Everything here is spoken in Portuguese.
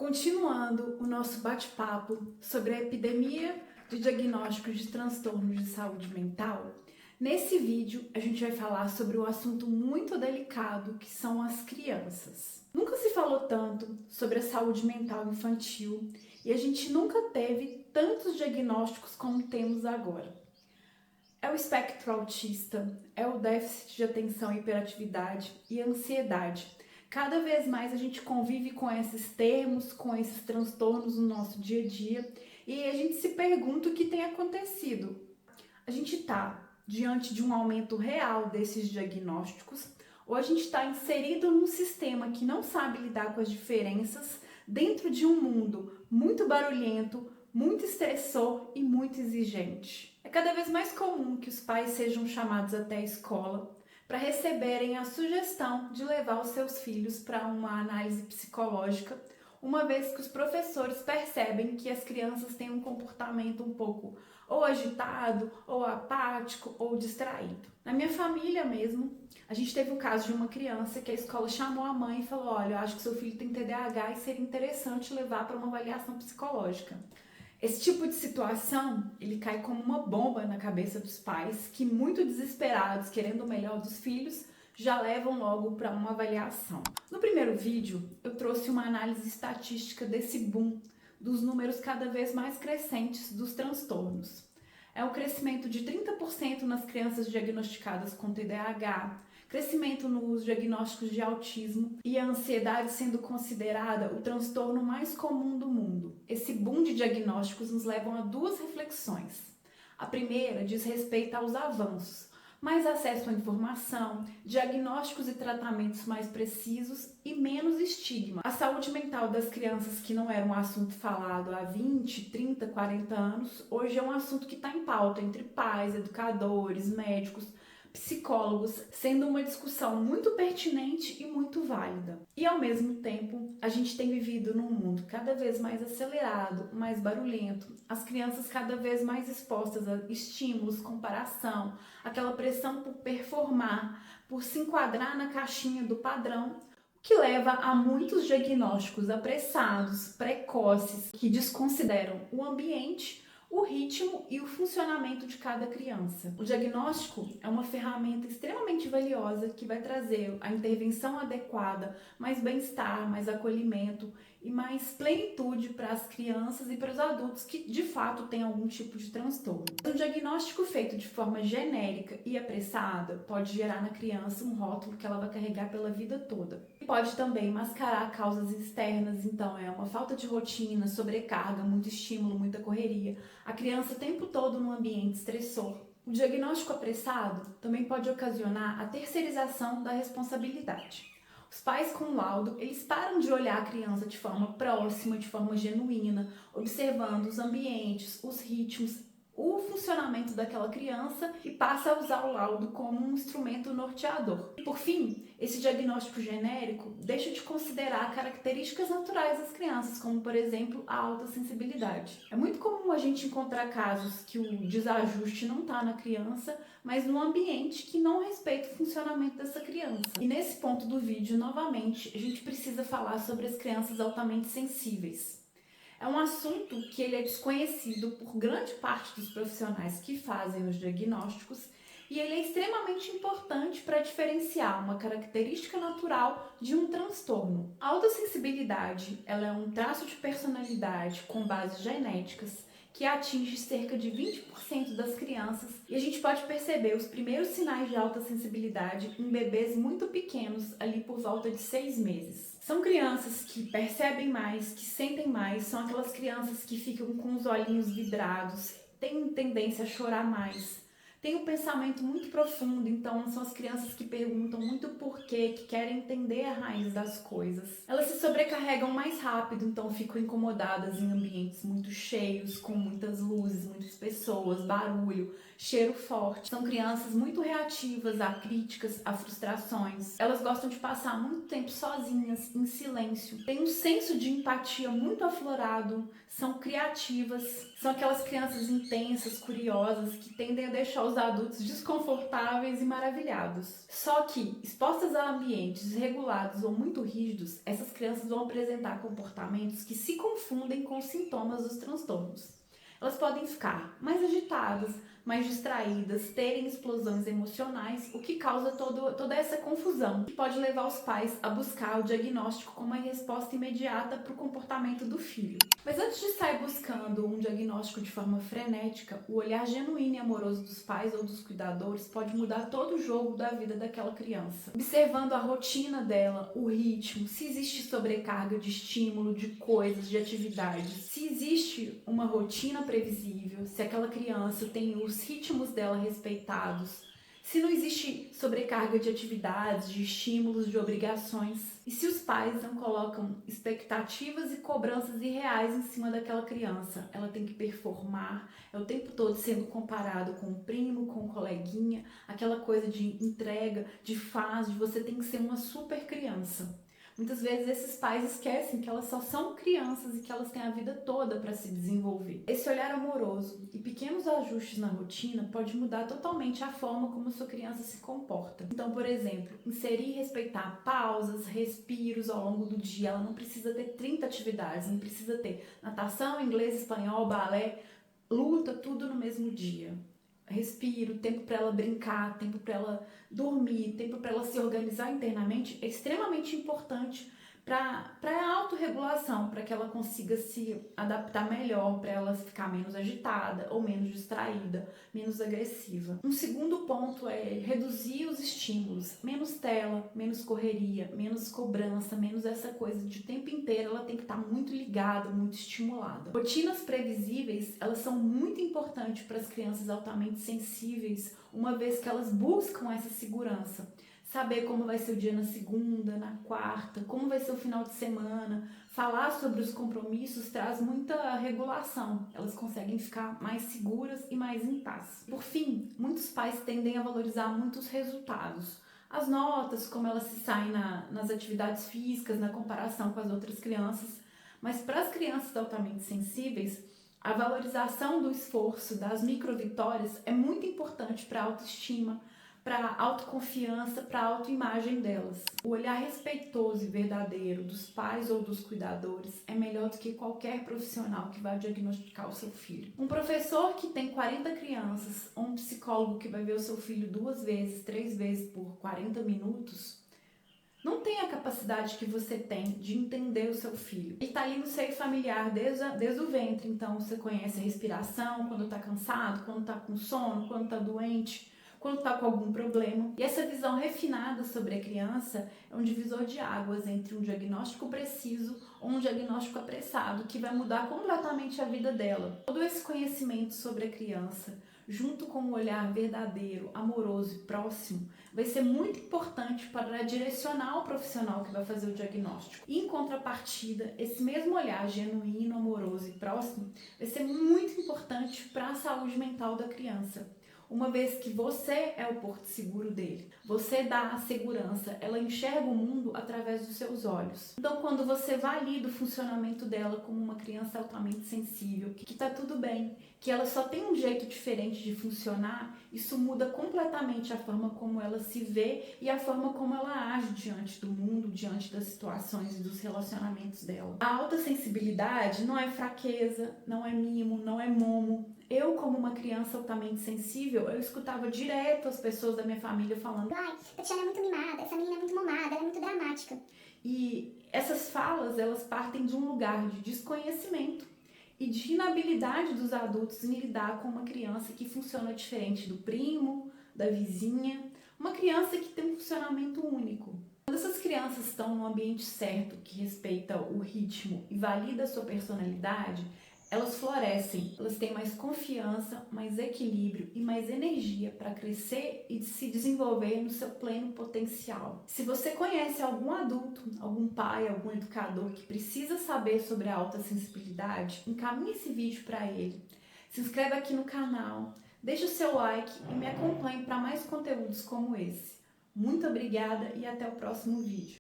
Continuando o nosso bate-papo sobre a epidemia de diagnósticos de transtornos de saúde mental, nesse vídeo a gente vai falar sobre um assunto muito delicado que são as crianças. Nunca se falou tanto sobre a saúde mental infantil e a gente nunca teve tantos diagnósticos como temos agora. É o espectro autista, é o déficit de atenção e hiperatividade e a ansiedade. Cada vez mais a gente convive com esses termos, com esses transtornos no nosso dia a dia e a gente se pergunta o que tem acontecido. A gente está diante de um aumento real desses diagnósticos ou a gente está inserido num sistema que não sabe lidar com as diferenças dentro de um mundo muito barulhento, muito estressor e muito exigente. É cada vez mais comum que os pais sejam chamados até a escola para receberem a sugestão de levar os seus filhos para uma análise psicológica, uma vez que os professores percebem que as crianças têm um comportamento um pouco ou agitado, ou apático, ou distraído. Na minha família mesmo, a gente teve o caso de uma criança que a escola chamou a mãe e falou: olha, eu acho que seu filho tem TDAH e seria interessante levar para uma avaliação psicológica. Esse tipo de situação, ele cai como uma bomba na cabeça dos pais que, muito desesperados, querendo o melhor dos filhos, já levam logo para uma avaliação. No primeiro vídeo, eu trouxe uma análise estatística desse boom, dos números cada vez mais crescentes dos transtornos. É um crescimento de 30% nas crianças diagnosticadas com TDAH, crescimento nos diagnósticos de autismo e a ansiedade sendo considerada o transtorno mais comum do mundo. Esse boom de diagnósticos nos leva a duas reflexões. A primeira diz respeito aos avanços, mais acesso à informação, diagnósticos e tratamentos mais precisos e menos estigma. A saúde mental das crianças, que não era um assunto falado há 20, 30, 40 anos, hoje é um assunto que está em pauta entre pais, educadores, médicos, psicólogos, sendo uma discussão muito pertinente e muito válida. E ao mesmo tempo, a gente tem vivido num mundo cada vez mais acelerado, mais barulhento, as crianças cada vez mais expostas a estímulos, comparação, aquela pressão por performar, por se enquadrar na caixinha do padrão, o que leva a muitos diagnósticos apressados, precoces, que desconsideram o ambiente, o ritmo e o funcionamento de cada criança. O diagnóstico é uma ferramenta extremamente valiosa que vai trazer a intervenção adequada, mais bem-estar, mais acolhimento e mais plenitude para as crianças e para os adultos que de fato têm algum tipo de transtorno. Um diagnóstico feito de forma genérica e apressada pode gerar na criança um rótulo que ela vai carregar pela vida toda. Pode também mascarar causas externas, então é uma falta de rotina, sobrecarga, muito estímulo, muita correria, a criança o tempo todo num ambiente estressor. O diagnóstico apressado também pode ocasionar a terceirização da responsabilidade. Os pais com laudo, eles param de olhar a criança de forma próxima, de forma genuína, observando os ambientes, os ritmos, o funcionamento daquela criança e passa a usar o laudo como um instrumento norteador. E por fim, esse diagnóstico genérico deixa de considerar características naturais das crianças, como por exemplo a alta sensibilidade. É muito comum a gente encontrar casos que o desajuste não está na criança, mas no ambiente que não respeita o funcionamento dessa criança. E nesse ponto do vídeo, novamente, a gente precisa falar sobre as crianças altamente sensíveis. É um assunto que ele é desconhecido por grande parte dos profissionais que fazem os diagnósticos e ele é extremamente importante para diferenciar uma característica natural de um transtorno. A autossensibilidade, ela é um traço de personalidade com bases genéticas que atinge cerca de 20% das crianças e a gente pode perceber os primeiros sinais de autossensibilidade em bebês muito pequenos, ali por volta de 6 meses. São crianças que percebem mais, que sentem mais, são aquelas crianças que ficam com os olhinhos vidrados, têm tendência a chorar mais, têm um pensamento muito profundo, então são as crianças que perguntam muito porquê, que querem entender a raiz das coisas. Elas se sobrecarregam mais rápido, então ficam incomodadas em ambientes muito cheios, com muitas luzes, muitas pessoas, barulho, cheiro forte. São crianças muito reativas a críticas, a frustrações. Elas gostam de passar muito tempo sozinhas, em silêncio. Têm um senso de empatia muito aflorado, são criativas, são aquelas crianças intensas, curiosas, que tendem a deixar os adultos desconfortáveis e maravilhados. Só que, expostas a ambientes desregulados ou muito rígidos, essas crianças vão apresentar comportamentos que se confundem com os sintomas dos transtornos. Elas podem ficar mais agitadas, mais distraídas, terem explosões emocionais, o que causa toda essa confusão, que pode levar os pais a buscar o diagnóstico como uma resposta imediata para o comportamento do filho. Mas antes de sair buscando um diagnóstico de forma frenética, o olhar genuíno e amoroso dos pais ou dos cuidadores pode mudar todo o jogo da vida daquela criança. Observando a rotina dela, o ritmo, se existe sobrecarga de estímulo, de coisas, de atividades, se existe uma rotina previsível, se aquela criança tem os ritmos dela respeitados, se não existe sobrecarga de atividades, de estímulos, de obrigações, e se os pais não colocam expectativas e cobranças irreais em cima daquela criança. Ela tem que performar, é o tempo todo sendo comparado com o primo, com o coleguinha, aquela coisa de entrega, de fase, de você tem que ser uma super criança. Muitas vezes esses pais esquecem que elas só são crianças e que elas têm a vida toda para se desenvolver. Esse olhar amoroso e pequenos ajustes na rotina pode mudar totalmente a forma como sua criança se comporta. Então, por exemplo, inserir e respeitar pausas, respiros ao longo do dia. Ela não precisa ter 30 atividades, não precisa ter natação, inglês, espanhol, balé, luta, tudo no mesmo dia. Respiro, tempo para ela brincar, tempo para ela dormir, tempo para ela se organizar internamente é extremamente importante para a autorregulação, para que ela consiga se adaptar melhor, para ela ficar menos agitada ou menos distraída, menos agressiva. Um segundo ponto é reduzir os estímulos, menos tela, menos correria, menos cobrança, menos essa coisa de o tempo inteiro ela tem que estar muito ligada, muito estimulada. Rotinas previsíveis, elas são muito importantes para as crianças altamente sensíveis, uma vez que elas buscam essa segurança. Saber como vai ser o dia na segunda, na quarta, como vai ser o final de semana. Falar sobre os compromissos traz muita regulação. Elas conseguem ficar mais seguras e mais em paz. Por fim, muitos pais tendem a valorizar muitos resultados. As notas, como elas se saem nas atividades físicas, na comparação com as outras crianças. Mas para as crianças altamente sensíveis, a valorização do esforço, das microvitórias, é muito importante para a autoestima, para a autoconfiança, para a autoimagem delas. O olhar respeitoso e verdadeiro dos pais ou dos cuidadores é melhor do que qualquer profissional que vai diagnosticar o seu filho. Um professor que tem 40 crianças ou um psicólogo que vai ver o seu filho 2 vezes, 3 vezes por 40 minutos, não tem a capacidade que você tem de entender o seu filho. Ele está ali no seio familiar desde o ventre, então você conhece a respiração, quando está cansado, quando está com sono, quando está doente, quando está com algum problema. E essa visão refinada sobre a criança é um divisor de águas entre um diagnóstico preciso ou um diagnóstico apressado, que vai mudar completamente a vida dela. Todo esse conhecimento sobre a criança, junto com um olhar verdadeiro, amoroso e próximo, vai ser muito importante para direcionar o profissional que vai fazer o diagnóstico. E, em contrapartida, esse mesmo olhar genuíno, amoroso e próximo vai ser muito importante para a saúde mental da criança. Uma vez que você é o porto seguro dele, você dá a segurança, ela enxerga o mundo através dos seus olhos. Então, quando você valida o funcionamento dela como uma criança altamente sensível, que tá tudo bem, que ela só tem um jeito diferente de funcionar, isso muda completamente a forma como ela se vê e a forma como ela age diante do mundo, diante das situações e dos relacionamentos dela. A alta sensibilidade não é fraqueza, não é mimo, não é momo. Eu, como uma criança altamente sensível, eu escutava direto as pessoas da minha família falando: ai, Tatiana é muito mimada, essa menina é muito mamada, ela é muito dramática. E essas falas, elas partem de um lugar de desconhecimento e de inabilidade dos adultos em lidar com uma criança que funciona diferente do primo, da vizinha, uma criança que tem um funcionamento único. Quando essas crianças estão no ambiente certo, que respeita o ritmo e valida a sua personalidade, elas florescem, elas têm mais confiança, mais equilíbrio e mais energia para crescer e se desenvolver no seu pleno potencial. Se você conhece algum adulto, algum pai, algum educador que precisa saber sobre a alta sensibilidade, encaminhe esse vídeo para ele. Se inscreve aqui no canal, deixa o seu like e me acompanhe para mais conteúdos como esse. Muito obrigada e até o próximo vídeo.